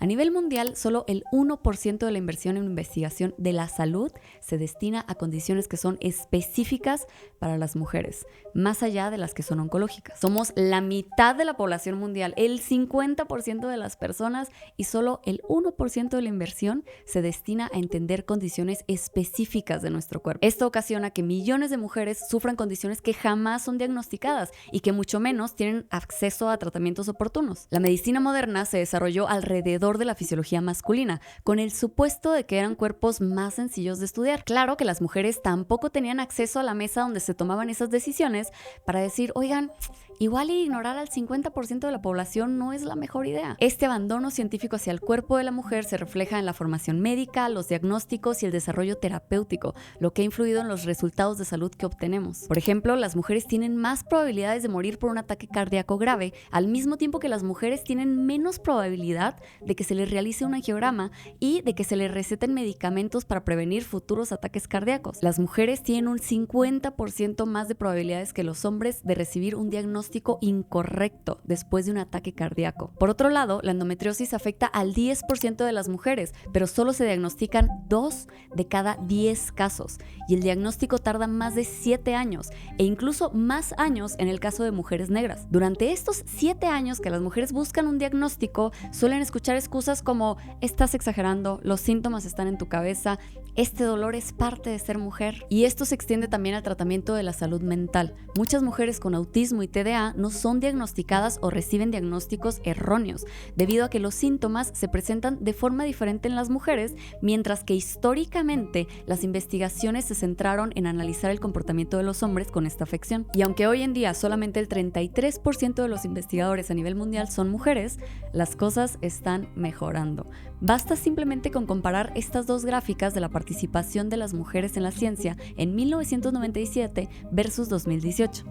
A nivel mundial, solo el 1% de la inversión en investigación de la salud se destina a condiciones que son específicas para las mujeres, más allá de las que son oncológicas. Somos la mitad de la población mundial, el 50% de las personas, y solo el 1% de la inversión se destina a entender condiciones específicas de nuestro cuerpo. Esto ocasiona que millones de mujeres sufran condiciones que jamás son diagnosticadas y que mucho menos tienen acceso a tratamientos oportunos. La medicina moderna se desarrolló alrededor de la fisiología masculina, con el supuesto de que eran cuerpos más sencillos de estudiar. Claro que las mujeres tampoco tenían acceso a la mesa donde se tomaban esas decisiones para decir, oigan, igual ignorar al 50% de la población no es la mejor idea. Este abandono científico hacia el cuerpo de la mujer se refleja en la formación médica, los diagnósticos y el desarrollo terapéutico, lo que ha influido en los resultados de salud que obtenemos. Por ejemplo, las mujeres tienen más probabilidades de morir por un ataque cardíaco grave, al mismo tiempo que las mujeres tienen menos probabilidad de que se les realice un angiograma y de que se les receten medicamentos para prevenir futuros ataques cardíacos. Las mujeres tienen un 50% más de probabilidades que los hombres de recibir un diagnóstico incorrecto después de un ataque cardíaco. Por otro lado, la endometriosis afecta al 10% de las mujeres, pero solo se diagnostican 2 de cada 10 casos y el diagnóstico tarda más de 7 años e incluso más años en el caso de mujeres negras. Durante estos 7 años que las mujeres buscan un diagnóstico, suelen escuchar excusas como estás exagerando, los síntomas están en tu cabeza, este dolor es parte de ser mujer. Y esto se extiende también al tratamiento de la salud mental. Muchas mujeres con autismo y TDA no son diagnosticadas o reciben diagnósticos erróneos, debido a que los síntomas se presentan de forma diferente en las mujeres, mientras que históricamente las investigaciones se centraron en analizar el comportamiento de los hombres con esta afección. Y aunque hoy en día solamente el 33% de los investigadores a nivel mundial son mujeres, las cosas están mejorando. Basta simplemente con comparar estas dos gráficas de la participación de las mujeres en la ciencia en 1997 versus 2018.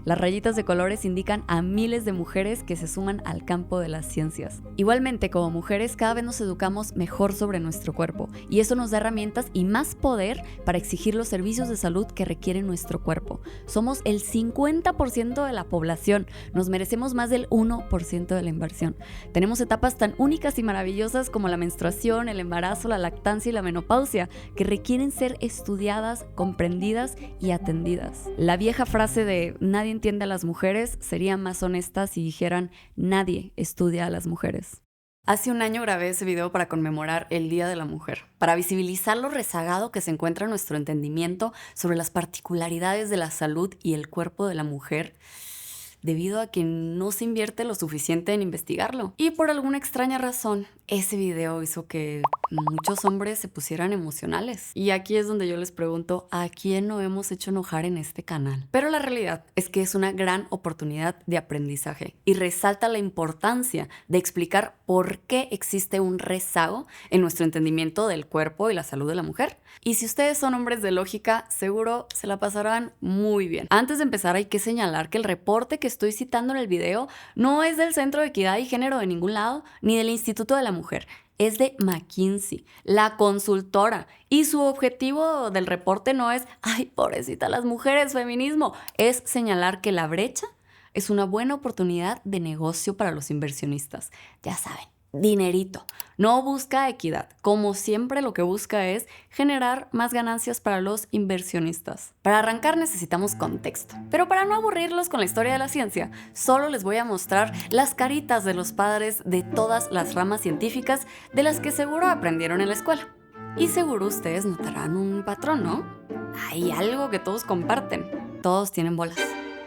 Las rayitas de colores indican a miles de mujeres que se suman al campo de las ciencias. Igualmente, como mujeres, cada vez nos educamos mejor sobre nuestro cuerpo y eso nos da herramientas y más poder para exigir los servicios de salud que requiere nuestro cuerpo. Somos el 50% de la población, nos merecemos más del 1% de la inversión. Tenemos etapas tan únicas y maravillosas como la menstruación, el embarazo, la lactancia y la menopausia, que requieren ser estudiadas, comprendidas y atendidas. La vieja frase de nadie entiende a las mujeres sería más honesta si dijeran nadie estudia a las mujeres. Hace un año grabé ese video para conmemorar el Día de la Mujer, para visibilizar lo rezagado que se encuentra en nuestro entendimiento sobre las particularidades de la salud y el cuerpo de la mujer, debido a que no se invierte lo suficiente en investigarlo. Y por alguna extraña razón, ese video hizo que muchos hombres se pusieran emocionales. Y aquí es donde yo les pregunto, ¿a quién no hemos hecho enojar en este canal? Pero la realidad es que es una gran oportunidad de aprendizaje y resalta la importancia de explicar por qué existe un rezago en nuestro entendimiento del cuerpo y la salud de la mujer. Y si ustedes son hombres de lógica, seguro se la pasarán muy bien. Antes de empezar, hay que señalar que el reporte que estoy citando en el video no es del Centro de Equidad y Género de ningún lado, ni del Instituto de la Mujer. Es de McKinsey, la consultora, y su objetivo del reporte no es, ay, pobrecita las mujeres, feminismo, es señalar que la brecha es una buena oportunidad de negocio para los inversionistas. Ya saben, dinerito. No busca equidad. Como siempre, lo que busca es generar más ganancias para los inversionistas. Para arrancar necesitamos contexto. Pero para no aburrirlos con la historia de la ciencia, solo les voy a mostrar las caritas de los padres de todas las ramas científicas de las que seguro aprendieron en la escuela. Y seguro ustedes notarán un patrón, ¿no? Hay algo que todos comparten. Todos tienen bolas.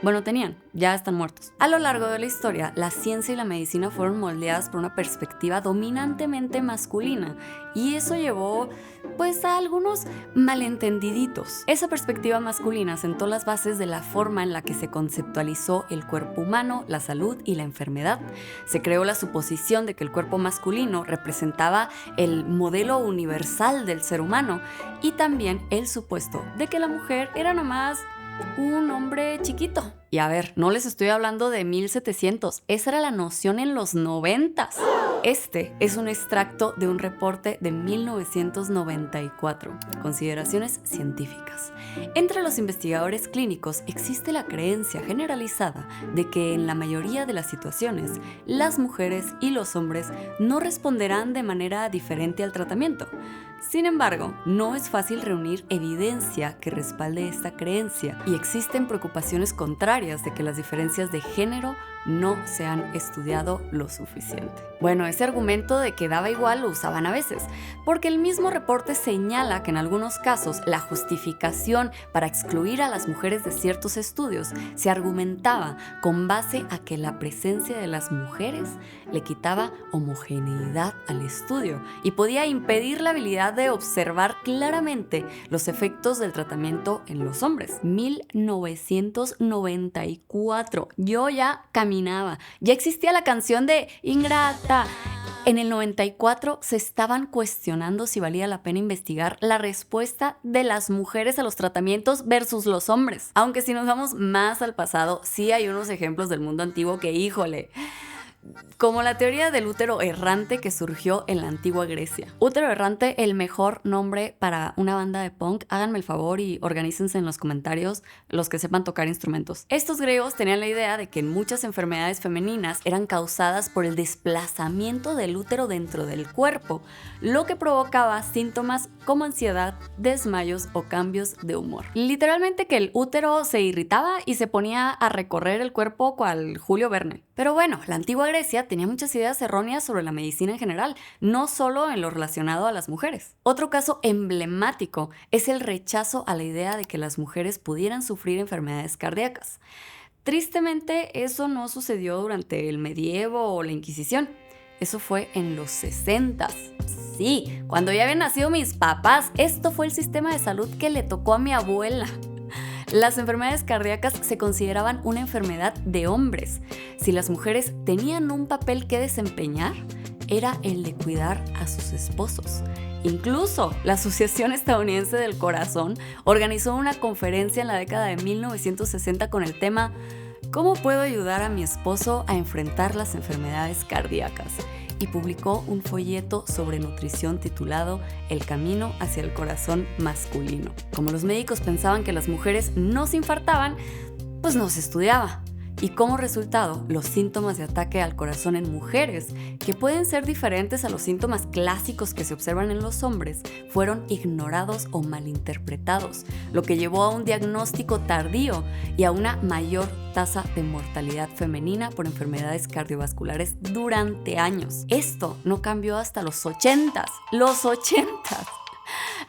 Bueno, tenían, ya están muertos. A lo largo de la historia, la ciencia y la medicina fueron moldeadas por una perspectiva dominantemente masculina y eso llevó, a algunos malentendiditos. Esa perspectiva masculina sentó las bases de la forma en la que se conceptualizó el cuerpo humano, la salud y la enfermedad. Se creó la suposición de que el cuerpo masculino representaba el modelo universal del ser humano y también el supuesto de que la mujer era nomás un hombre chiquito. Y a ver, no les estoy hablando de 1700, esa era la noción en los 90s. Este es un extracto de un reporte de 1994, Consideraciones científicas. Entre los investigadores clínicos existe la creencia generalizada de que en la mayoría de las situaciones, las mujeres y los hombres no responderán de manera diferente al tratamiento. Sin embargo, no es fácil reunir evidencia que respalde esta creencia y existen preocupaciones contrarias de que las diferencias de género no se han estudiado lo suficiente. Bueno, ese argumento de que daba igual lo usaban a veces, porque el mismo reporte señala que en algunos casos la justificación para excluir a las mujeres de ciertos estudios se argumentaba con base a que la presencia de las mujeres le quitaba homogeneidad al estudio y podía impedir la habilidad de observar claramente los efectos del tratamiento en los hombres. 1994. Yo ya caminaba. Ya existía la canción de Ingrata. En el 94 se estaban cuestionando si valía la pena investigar la respuesta de las mujeres a los tratamientos versus los hombres. Aunque si nos vamos más al pasado, sí hay unos ejemplos del mundo antiguo que, híjole, como la teoría del útero errante que surgió en la antigua Grecia. Útero errante, el mejor nombre para una banda de punk. Háganme el favor y organícense en los comentarios los que sepan tocar instrumentos. Estos griegos tenían la idea de que muchas enfermedades femeninas eran causadas por el desplazamiento del útero dentro del cuerpo, lo que provocaba síntomas como ansiedad, desmayos o cambios de humor. Literalmente que el útero se irritaba y se ponía a recorrer el cuerpo cual Julio Verne. Pero bueno, la antigua Grecia tenía muchas ideas erróneas sobre la medicina en general, no solo en lo relacionado a las mujeres. Otro caso emblemático es el rechazo a la idea de que las mujeres pudieran sufrir enfermedades cardíacas. Tristemente, eso no sucedió durante el medievo o la Inquisición. Eso fue en los 60s. Sí, cuando ya habían nacido mis papás, esto fue el sistema de salud que le tocó a mi abuela. Las enfermedades cardíacas se consideraban una enfermedad de hombres. Si las mujeres tenían un papel que desempeñar, era el de cuidar a sus esposos. Incluso la Asociación Estadounidense del Corazón organizó una conferencia en la década de 1960 con el tema ¿Cómo puedo ayudar a mi esposo a enfrentar las enfermedades cardíacas? Y publicó un folleto sobre nutrición titulado El camino hacia el corazón masculino. Como los médicos pensaban que las mujeres no se infartaban, pues no se estudiaba. Y como resultado, los síntomas de ataque al corazón en mujeres, que pueden ser diferentes a los síntomas clásicos que se observan en los hombres, fueron ignorados o malinterpretados, lo que llevó a un diagnóstico tardío y a una mayor tasa de mortalidad femenina por enfermedades cardiovasculares durante años. Esto no cambió hasta los 80s. ¡Los 80s!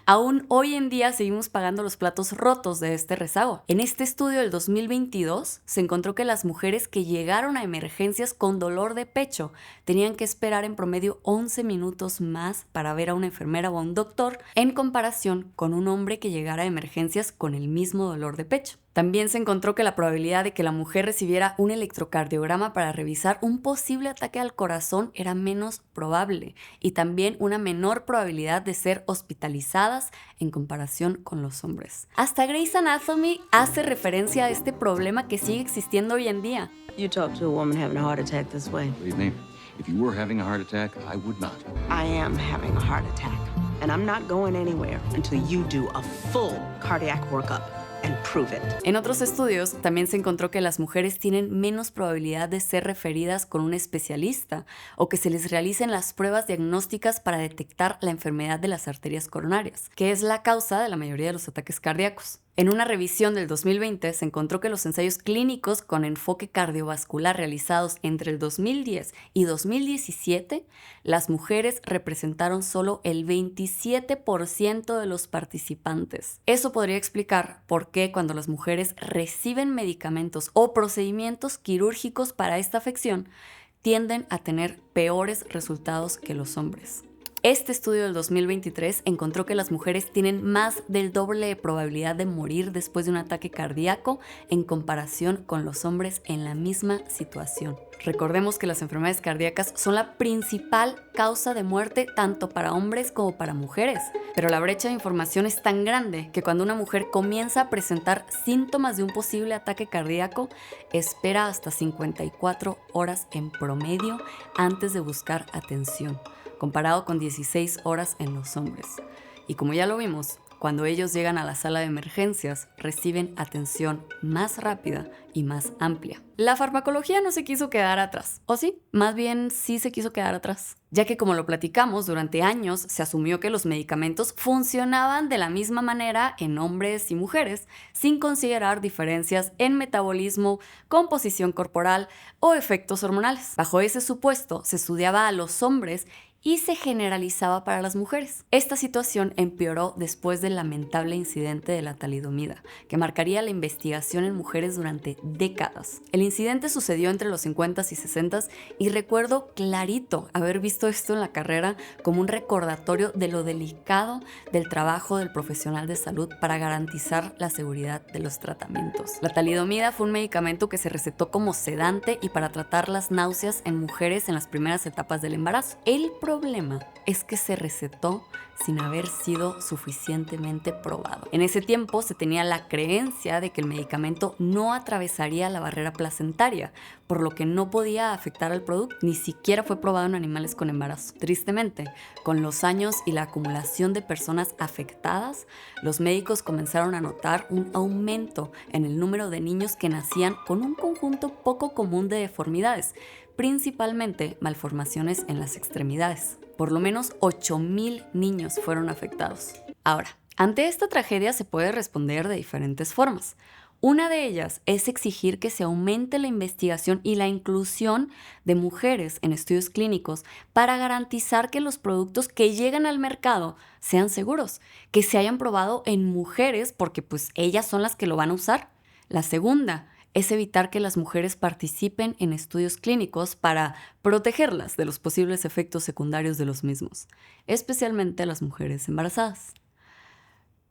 Aún hoy en día seguimos pagando los platos rotos de este rezago. En este estudio del 2022 se encontró que las mujeres que llegaron a emergencias con dolor de pecho tenían que esperar en promedio 11 minutos más para ver a una enfermera o a un doctor en comparación con un hombre que llegara a emergencias con el mismo dolor de pecho. También se encontró que la probabilidad de que la mujer recibiera un electrocardiograma para revisar un posible ataque al corazón era menos probable y también una menor probabilidad de ser hospitalizadas en comparación con los hombres. Hasta Grey's Anatomy hace referencia a este problema que sigue existiendo hoy en día. You talk to a woman having a heart attack this way. Believe me, if you were having a heart attack, I would not. I am having a heart attack, and I'm not going anywhere until you do a full cardiac workup. En otros estudios también se encontró que las mujeres tienen menos probabilidad de ser referidas con un especialista o que se les realicen las pruebas diagnósticas para detectar la enfermedad de las arterias coronarias, que es la causa de la mayoría de los ataques cardíacos. En una revisión del 2020 se encontró que los ensayos clínicos con enfoque cardiovascular realizados entre el 2010 y 2017, las mujeres representaron solo el 27% de los participantes. Eso podría explicar por qué cuando las mujeres reciben medicamentos o procedimientos quirúrgicos para esta afección, tienden a tener peores resultados que los hombres. Este estudio del 2023 encontró que las mujeres tienen más del doble de probabilidad de morir después de un ataque cardíaco en comparación con los hombres en la misma situación. Recordemos que las enfermedades cardíacas son la principal causa de muerte tanto para hombres como para mujeres, pero la brecha de información es tan grande que cuando una mujer comienza a presentar síntomas de un posible ataque cardíaco, espera hasta 54 horas en promedio antes de buscar atención, comparado con 16 horas en los hombres. Y como ya lo vimos, cuando ellos llegan a la sala de emergencias, reciben atención más rápida y más amplia. La farmacología no se quiso quedar atrás, ¿o sí? Más bien sí se quiso quedar atrás, ya que como lo platicamos, durante años se asumió que los medicamentos funcionaban de la misma manera en hombres y mujeres, sin considerar diferencias en metabolismo, composición corporal o efectos hormonales. Bajo ese supuesto, se estudiaba a los hombres y se generalizaba para las mujeres. Esta situación empeoró después del lamentable incidente de la talidomida, que marcaría la investigación en mujeres durante décadas. El incidente sucedió entre los 50s y 60s y recuerdo clarito haber visto esto en la carrera como un recordatorio de lo delicado del trabajo del profesional de salud para garantizar la seguridad de los tratamientos. La talidomida fue un medicamento que se recetó como sedante y para tratar las náuseas en mujeres en las primeras etapas del embarazo. El problema es que se recetó sin haber sido suficientemente probado. En ese tiempo se tenía la creencia de que el medicamento no atravesaría la barrera placentaria, por lo que no podía afectar al producto, ni siquiera fue probado en animales con embarazo. Tristemente, con los años y la acumulación de personas afectadas, los médicos comenzaron a notar un aumento en el número de niños que nacían con un conjunto poco común de deformidades, principalmente malformaciones en las extremidades. Por lo menos 8,000 niños fueron afectados. Ahora, ante esta tragedia se puede responder de diferentes formas. Una de ellas es exigir que se aumente la investigación y la inclusión de mujeres en estudios clínicos para garantizar que los productos que llegan al mercado sean seguros, que se hayan probado en mujeres porque pues ellas son las que lo van a usar. La segunda es evitar que las mujeres participen en estudios clínicos para protegerlas de los posibles efectos secundarios de los mismos, especialmente a las mujeres embarazadas.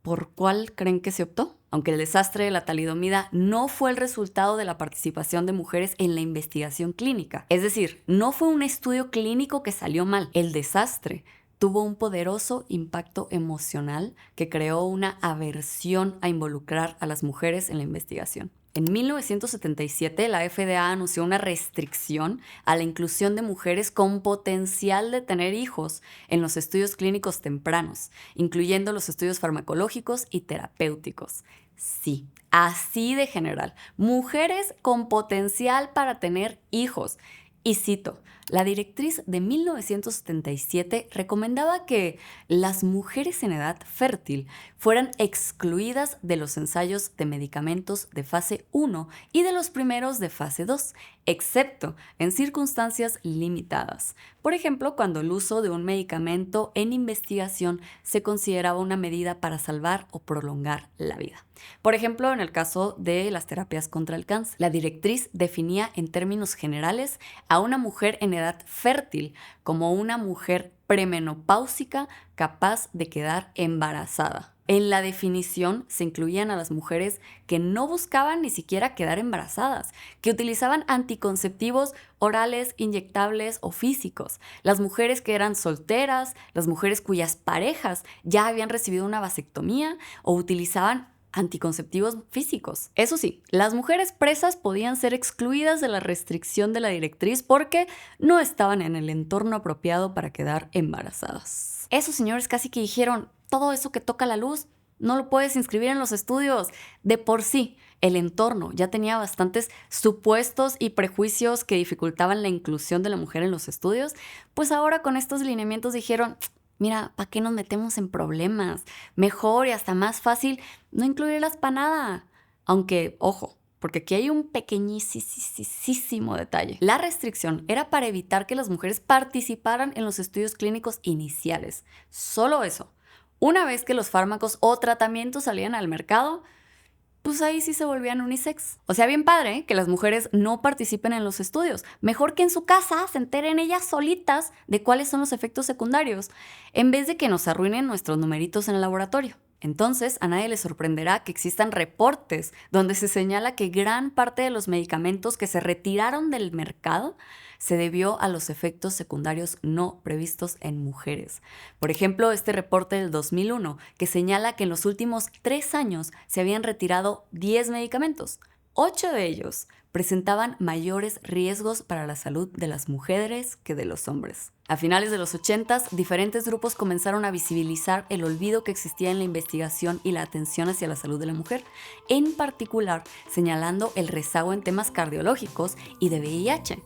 ¿Por cuál creen que se optó? Aunque el desastre de la talidomida no fue el resultado de la participación de mujeres en la investigación clínica, es decir, no fue un estudio clínico que salió mal. El desastre tuvo un poderoso impacto emocional que creó una aversión a involucrar a las mujeres en la investigación. En 1977, la FDA anunció una restricción a la inclusión de mujeres con potencial de tener hijos en los estudios clínicos tempranos, incluyendo los estudios farmacológicos y terapéuticos. Sí, así de general, mujeres con potencial para tener hijos. Y cito, la directriz de 1977 recomendaba que las mujeres en edad fértil fueran excluidas de los ensayos de medicamentos de fase 1 y de los primeros de fase 2, excepto en circunstancias limitadas. Por ejemplo, cuando el uso de un medicamento en investigación se consideraba una medida para salvar o prolongar la vida. Por ejemplo, en el caso de las terapias contra el cáncer, la directriz definía en términos generales a una mujer en edad fértil como una mujer premenopáusica capaz de quedar embarazada. En la definición se incluían a las mujeres que no buscaban ni siquiera quedar embarazadas, que utilizaban anticonceptivos orales, inyectables o físicos, las mujeres que eran solteras, las mujeres cuyas parejas ya habían recibido una vasectomía o utilizaban anticonceptivos físicos. Eso sí, las mujeres presas podían ser excluidas de la restricción de la directriz porque no estaban en el entorno apropiado para quedar embarazadas. Esos señores casi que dijeron, todo eso que toca la luz no lo puedes inscribir en los estudios. De por sí, el entorno ya tenía bastantes supuestos y prejuicios que dificultaban la inclusión de la mujer en los estudios, pues ahora con estos lineamientos dijeron, mira, ¿para qué nos metemos en problemas? Mejor y hasta más fácil no incluirlas para nada. Aunque, ojo, porque aquí hay un pequeñísimo detalle. La restricción era para evitar que las mujeres participaran en los estudios clínicos iniciales. Solo eso. Una vez que los fármacos o tratamientos salían al mercado, pues ahí sí se volvían unisex. O sea, bien padre que las mujeres no participen en los estudios. Mejor que en su casa se enteren ellas solitas de cuáles son los efectos secundarios, en vez de que nos arruinen nuestros numeritos en el laboratorio. Entonces, a nadie le sorprenderá que existan reportes donde se señala que gran parte de los medicamentos que se retiraron del mercado se debió a los efectos secundarios no previstos en mujeres. Por ejemplo, este reporte del 2001 que señala que en los últimos 3 años se habían retirado 10 medicamentos. 8 de ellos presentaban mayores riesgos para la salud de las mujeres que de los hombres. A finales de los 80s, diferentes grupos comenzaron a visibilizar el olvido que existía en la investigación y la atención hacia la salud de la mujer, en particular señalando el rezago en temas cardiológicos y de VIH.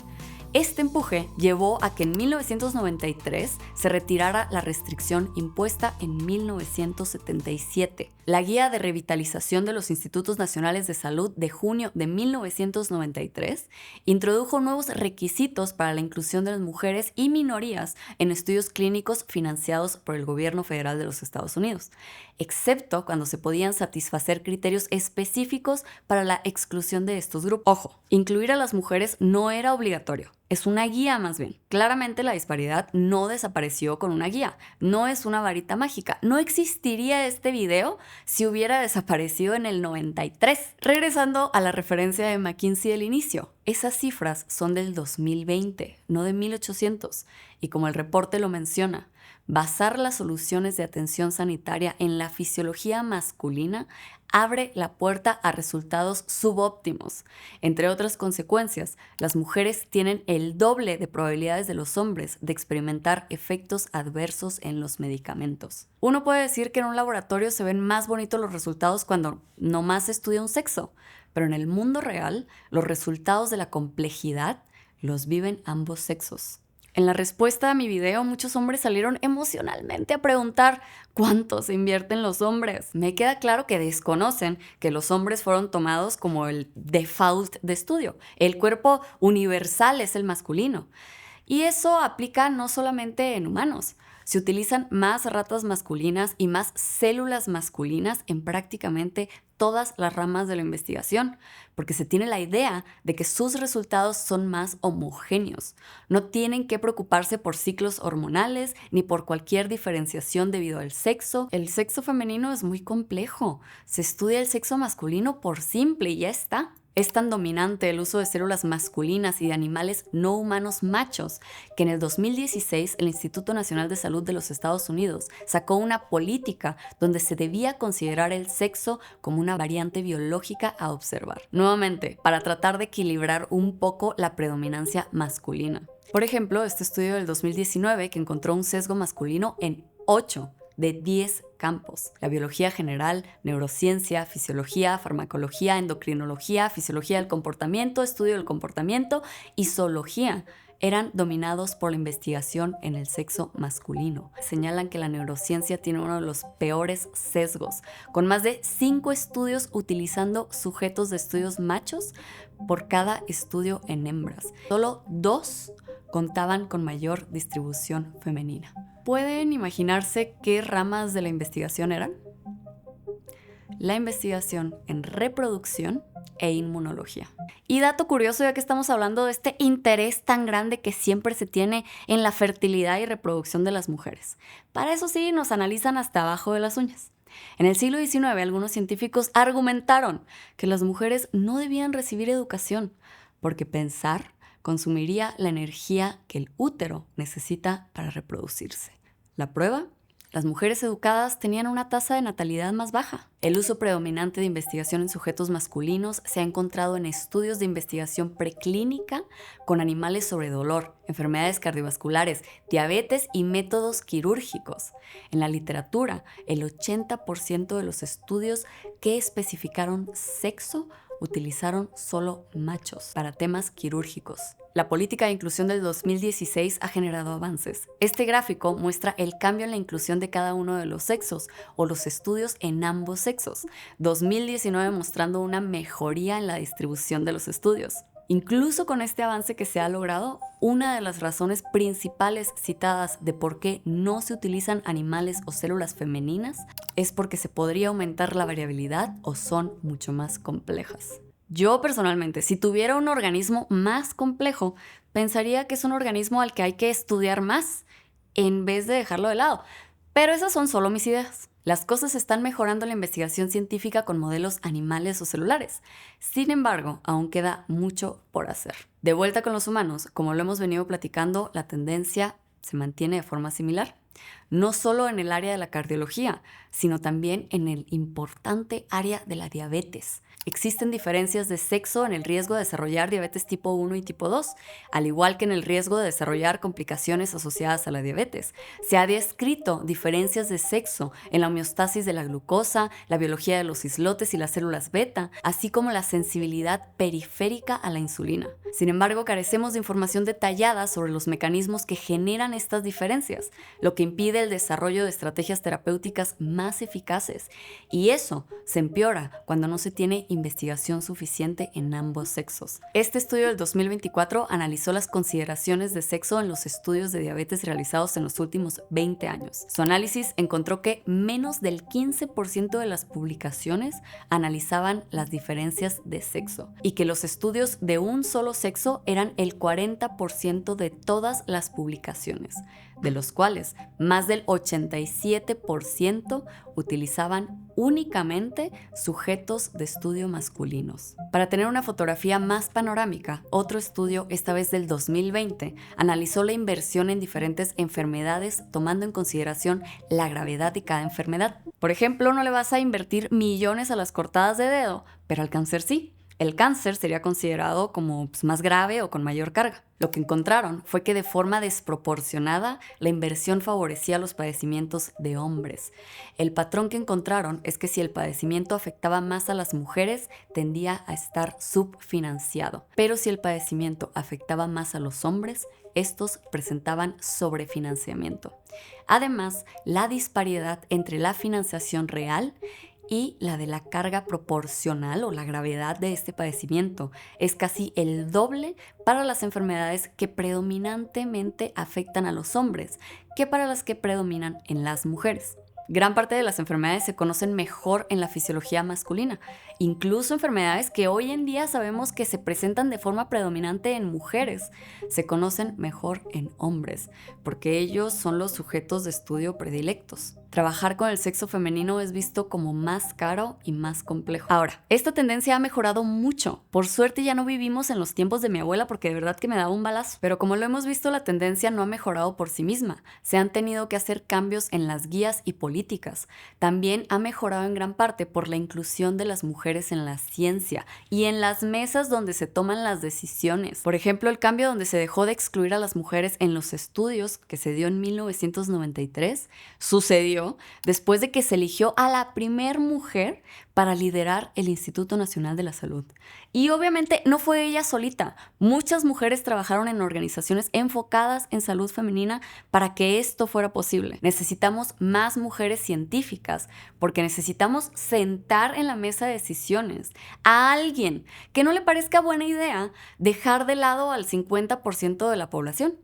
Este empuje llevó a que en 1993 se retirara la restricción impuesta en 1977. La Guía de Revitalización de los Institutos Nacionales de Salud de junio de 1993 introdujo nuevos requisitos para la inclusión de las mujeres y minorías en estudios clínicos financiados por el gobierno federal de los Estados Unidos, excepto cuando se podían satisfacer criterios específicos para la exclusión de estos grupos. Ojo, incluir a las mujeres no era obligatorio. Es una guía más bien. Claramente la disparidad no desapareció con una guía. No es una varita mágica. No existiría este video si hubiera desaparecido en el 93. Regresando a la referencia de McKinsey del inicio. Esas cifras son del 2020, no de 1800. Y como el reporte lo menciona, basar las soluciones de atención sanitaria en la fisiología masculina abre la puerta a resultados subóptimos. Entre otras consecuencias, las mujeres tienen el doble de probabilidades de los hombres de experimentar efectos adversos en los medicamentos. Uno puede decir que en un laboratorio se ven más bonitos los resultados cuando nomás se estudia un sexo, pero en el mundo real, los resultados de la complejidad los viven ambos sexos. En la respuesta a mi video, muchos hombres salieron emocionalmente a preguntar ¿cuánto se invierten los hombres? Me queda claro que desconocen que los hombres fueron tomados como el default de estudio. El cuerpo universal es el masculino. Y eso aplica no solamente en humanos. Se utilizan más ratas masculinas y más células masculinas en prácticamente todas las ramas de la investigación, porque se tiene la idea de que sus resultados son más homogéneos. No tienen que preocuparse por ciclos hormonales ni por cualquier diferenciación debido al sexo. El sexo femenino es muy complejo. Se estudia el sexo masculino por simple y ya está. Es tan dominante el uso de células masculinas y de animales no humanos machos que en el 2016 el Instituto Nacional de Salud de los Estados Unidos sacó una política donde se debía considerar el sexo como una variante biológica a observar. Nuevamente, para tratar de equilibrar un poco la predominancia masculina. Por ejemplo, este estudio del 2019 que encontró un sesgo masculino en 8 de 10 campos: la biología general, neurociencia, fisiología, farmacología, endocrinología, fisiología del comportamiento, estudio del comportamiento y zoología. Eran dominados por la investigación en el sexo masculino. Señalan que la neurociencia tiene uno de los peores sesgos, con más de 5 estudios utilizando sujetos de estudios machos por cada estudio en hembras. Solo 2 contaban con mayor distribución femenina. ¿Pueden imaginarse qué ramas de la investigación eran? La investigación en reproducción e inmunología. Y dato curioso, ya que estamos hablando de este interés tan grande que siempre se tiene en la fertilidad y reproducción de las mujeres. Para eso sí, nos analizan hasta abajo de las uñas. En el siglo XIX, algunos científicos argumentaron que las mujeres no debían recibir educación porque pensar consumiría la energía que el útero necesita para reproducirse. ¿La prueba? Las mujeres educadas tenían una tasa de natalidad más baja. El uso predominante de investigación en sujetos masculinos se ha encontrado en estudios de investigación preclínica con animales sobre dolor, enfermedades cardiovasculares, diabetes y métodos quirúrgicos. En la literatura, el 80% de los estudios que especificaron sexo utilizaron solo machos para temas quirúrgicos. La política de inclusión del 2016 ha generado avances. Este gráfico muestra el cambio en la inclusión de cada uno de los sexos o los estudios en ambos sexos. 2019 mostrando una mejoría en la distribución de los estudios. Incluso con este avance que se ha logrado, una de las razones principales citadas de por qué no se utilizan animales o células femeninas es porque se podría aumentar la variabilidad o son mucho más complejas. Yo personalmente, si tuviera un organismo más complejo, pensaría que es un organismo al que hay que estudiar más en vez de dejarlo de lado. Pero esas son solo mis ideas. Las cosas están mejorando en la investigación científica con modelos animales o celulares. Sin embargo, aún queda mucho por hacer. De vuelta con los humanos, como lo hemos venido platicando, la tendencia se mantiene de forma similar. No solo en el área de la cardiología, sino también en el importante área de la diabetes. Existen diferencias de sexo en el riesgo de desarrollar diabetes tipo 1 y tipo 2, al igual que en el riesgo de desarrollar complicaciones asociadas a la diabetes. Se ha descrito diferencias de sexo en la homeostasis de la glucosa, la biología de los islotes y las células beta, así como la sensibilidad periférica a la insulina. Sin embargo, carecemos de información detallada sobre los mecanismos que generan estas diferencias, lo que impide el desarrollo de estrategias terapéuticas más eficaces. Y eso se empeora cuando no se tiene investigación suficiente en ambos sexos. Este estudio del 2024 analizó las consideraciones de sexo en los estudios de diabetes realizados en los últimos 20 años. Su análisis encontró que menos del 15% de las publicaciones analizaban las diferencias de sexo y que los estudios de un solo sexo eran el 40% de todas las publicaciones, de los cuales más del 87% utilizaban únicamente sujetos de estudio masculinos. Para tener una fotografía más panorámica, otro estudio, esta vez del 2020, analizó la inversión en diferentes enfermedades tomando en consideración la gravedad de cada enfermedad. Por ejemplo, no le vas a invertir millones a las cortadas de dedo, pero al cáncer sí. El cáncer sería considerado como más grave o con mayor carga. Lo que encontraron fue que de forma desproporcionada la inversión favorecía los padecimientos de hombres. El patrón que encontraron es que si el padecimiento afectaba más a las mujeres, tendía a estar subfinanciado. Pero si el padecimiento afectaba más a los hombres, estos presentaban sobrefinanciamiento. Además, la disparidad entre la financiación real y la de la carga proporcional o la gravedad de este padecimiento es casi el doble para las enfermedades que predominantemente afectan a los hombres que para las que predominan en las mujeres. Gran parte de las enfermedades se conocen mejor en la fisiología masculina, incluso enfermedades que hoy en día sabemos que se presentan de forma predominante en mujeres, se conocen mejor en hombres, porque ellos son los sujetos de estudio predilectos. Trabajar con el sexo femenino es visto como más caro y más complejo. Ahora, esta tendencia ha mejorado mucho. Por suerte ya no vivimos en los tiempos de mi abuela porque de verdad que me daba un balazo. Pero como lo hemos visto, la tendencia no ha mejorado por sí misma. Se han tenido que hacer cambios en las guías y políticas. También ha mejorado en gran parte por la inclusión de las mujeres en la ciencia y en las mesas donde se toman las decisiones. Por ejemplo, el cambio donde se dejó de excluir a las mujeres en los estudios que se dio en 1993 sucedió después de que se eligió a la primer mujer para liderar el Instituto Nacional de la Salud. Y obviamente no fue ella solita. Muchas mujeres trabajaron en organizaciones enfocadas en salud femenina para que esto fuera posible. Necesitamos más mujeres científicas porque necesitamos sentar en la mesa de decisiones a alguien que no le parezca buena idea dejar de lado al 50% de la población.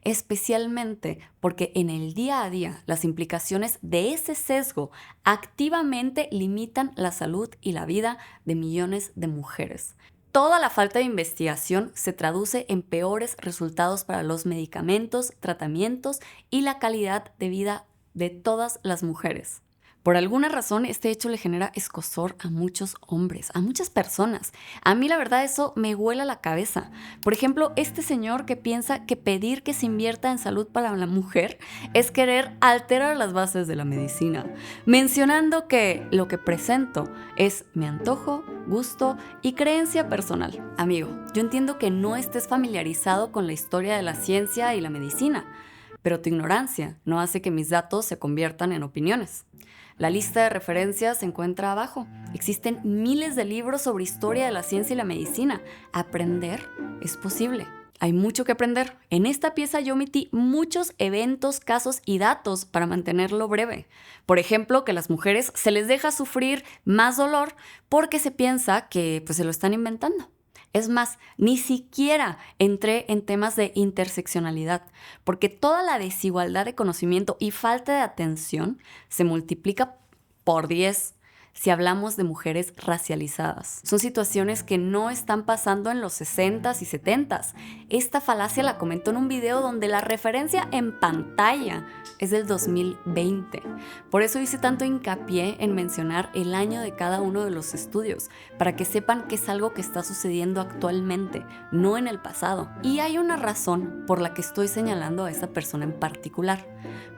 Especialmente porque en el día a día las implicaciones de ese sesgo activamente limitan la salud y la vida de millones de mujeres. Toda la falta de investigación se traduce en peores resultados para los medicamentos, tratamientos y la calidad de vida de todas las mujeres. Por alguna razón, este hecho le genera escozor a muchos hombres, a muchas personas. A mí, la verdad, eso me huela la cabeza. Por ejemplo, este señor que piensa que pedir que se invierta en salud para la mujer es querer alterar las bases de la medicina, mencionando que lo que presento es mi antojo, gusto y creencia personal. Amigo, yo entiendo que no estés familiarizado con la historia de la ciencia y la medicina, pero tu ignorancia no hace que mis datos se conviertan en opiniones. La lista de referencias se encuentra abajo. Existen miles de libros sobre historia de la ciencia y la medicina. Aprender es posible. Hay mucho que aprender. En esta pieza yo omití muchos eventos, casos y datos para mantenerlo breve. Por ejemplo, que a las mujeres se les deja sufrir más dolor porque se piensa que se lo están inventando. Es más, ni siquiera entré en temas de interseccionalidad, porque toda la desigualdad de conocimiento y falta de atención se multiplica por 10 si hablamos de mujeres racializadas. Son situaciones que no están pasando en los 60s y 70s. Esta falacia la comentó en un video donde la referencia en pantalla es del 2020. Por eso hice tanto hincapié en mencionar el año de cada uno de los estudios, para que sepan que es algo que está sucediendo actualmente, no en el pasado. Y hay una razón por la que estoy señalando a esta persona en particular,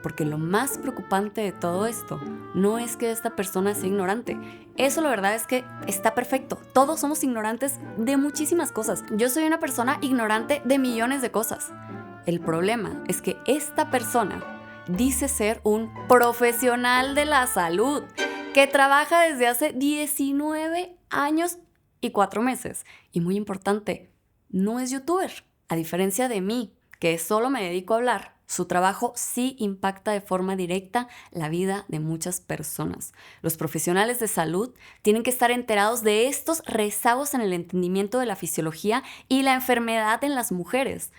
porque lo más preocupante de todo esto no es que esta persona sea ignorante. Eso la verdad es que está perfecto. Todos somos ignorantes de muchísimas cosas. Yo soy una persona ignorante de millones de cosas. El problema es que esta persona dice ser un profesional de la salud que trabaja desde hace 19 años y 4 meses. Y muy importante, no es youtuber. A diferencia de mí, que solo me dedico a hablar, su trabajo sí impacta de forma directa la vida de muchas personas. Los profesionales de salud tienen que estar enterados de estos rezagos en el entendimiento de la fisiología y la enfermedad en las mujeres.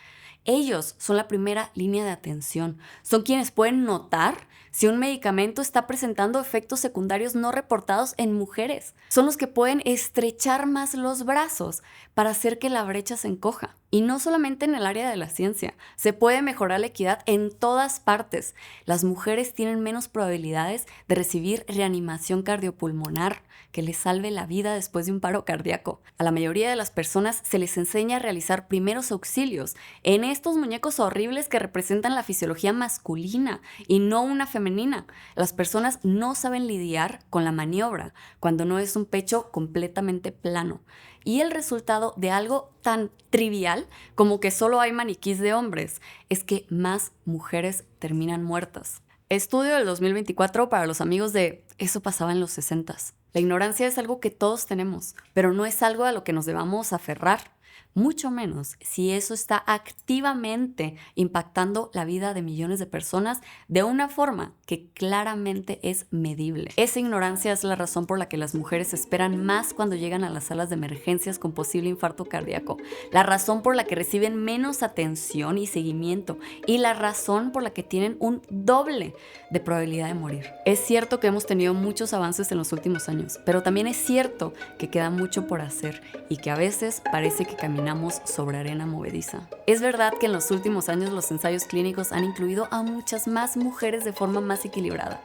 Ellos son la primera línea de atención. Son quienes pueden notar si un medicamento está presentando efectos secundarios no reportados en mujeres. Son los que pueden estrechar más los brazos para hacer que la brecha se encoja. Y no solamente en el área de la ciencia, se puede mejorar la equidad en todas partes. Las mujeres tienen menos probabilidades de recibir reanimación cardiopulmonar que les salve la vida después de un paro cardíaco. A la mayoría de las personas se les enseña a realizar primeros auxilios en estos muñecos horribles que representan la fisiología masculina y no una femenina. Las personas no saben lidiar con la maniobra cuando no es un pecho completamente plano. Y el resultado de algo tan trivial como que solo hay maniquís de hombres es que más mujeres terminan muertas. Estudio del 2024 para los amigos de eso pasaba en los 60s. La ignorancia es algo que todos tenemos, pero no es algo a lo que nos debamos aferrar. Mucho menos si eso está activamente impactando la vida de millones de personas de una forma que claramente es medible. Esa ignorancia es la razón por la que las mujeres esperan más cuando llegan a las salas de emergencias con posible infarto cardíaco, la razón por la que reciben menos atención y seguimiento y la razón por la que tienen un doble de probabilidad de morir. Es cierto que hemos tenido muchos avances en los últimos años, pero también es cierto que queda mucho por hacer y que a veces parece que caminamos sobre arena movediza. Es verdad que en los últimos años los ensayos clínicos han incluido a muchas más mujeres de forma más equilibrada,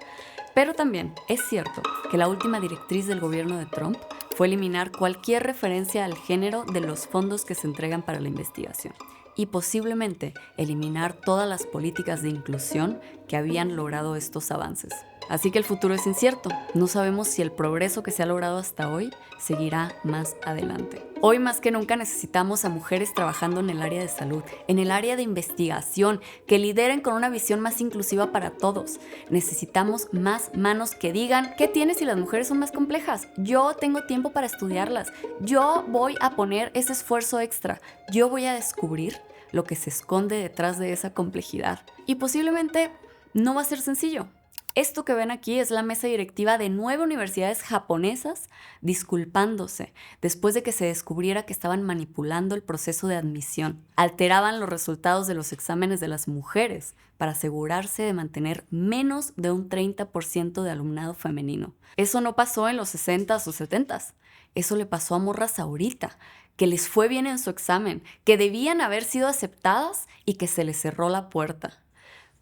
pero también es cierto que la última directriz del gobierno de Trump fue eliminar cualquier referencia al género de los fondos que se entregan para la investigación y posiblemente eliminar todas las políticas de inclusión que habían logrado estos avances. Así que el futuro es incierto. No sabemos si el progreso que se ha logrado hasta hoy seguirá más adelante. Hoy más que nunca necesitamos a mujeres trabajando en el área de salud, en el área de investigación, que lideren con una visión más inclusiva para todos. Necesitamos más manos que digan, ¿qué tienes si las mujeres son más complejas? Yo tengo tiempo para estudiarlas. Yo voy a poner ese esfuerzo extra. Yo voy a descubrir lo que se esconde detrás de esa complejidad. Y posiblemente no va a ser sencillo. Esto que ven aquí es la mesa directiva de 9 universidades japonesas disculpándose después de que se descubriera que estaban manipulando el proceso de admisión. Alteraban los resultados de los exámenes de las mujeres para asegurarse de mantener menos de un 30% de alumnado femenino. Eso no pasó en los 60s o 70s. Eso le pasó a morras ahorita, que les fue bien en su examen, que debían haber sido aceptadas y que se les cerró la puerta.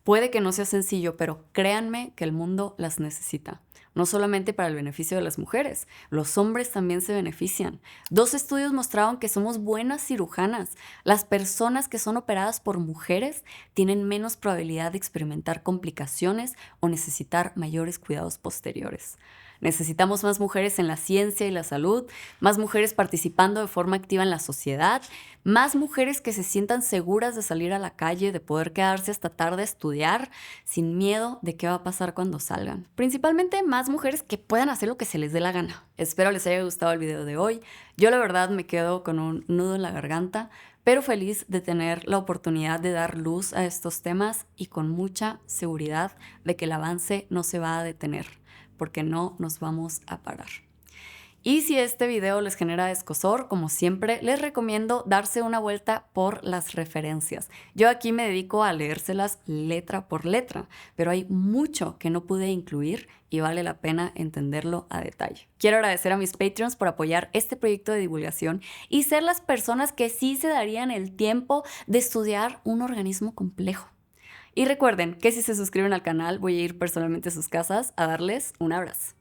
Puede que no sea sencillo, pero créanme que el mundo las necesita. No solamente para el beneficio de las mujeres, los hombres también se benefician. 2 estudios mostraron que somos buenas cirujanas. Las personas que son operadas por mujeres tienen menos probabilidad de experimentar complicaciones o necesitar mayores cuidados posteriores. Necesitamos más mujeres en la ciencia y la salud, más mujeres participando de forma activa en la sociedad, más mujeres que se sientan seguras de salir a la calle, de poder quedarse hasta tarde a estudiar sin miedo de qué va a pasar cuando salgan. Principalmente más mujeres que puedan hacer lo que se les dé la gana. Espero les haya gustado el video de hoy. Yo la verdad me quedo con un nudo en la garganta, pero feliz de tener la oportunidad de dar luz a estos temas y con mucha seguridad de que el avance no se va a detener, porque no nos vamos a parar. Y si este video les genera escozor, como siempre, les recomiendo darse una vuelta por las referencias. Yo aquí me dedico a leérselas letra por letra, pero hay mucho que no pude incluir y vale la pena entenderlo a detalle. Quiero agradecer a mis Patreons por apoyar este proyecto de divulgación y ser las personas que sí se darían el tiempo de estudiar un organismo complejo. Y recuerden que si se suscriben al canal voy a ir personalmente a sus casas a darles un abrazo.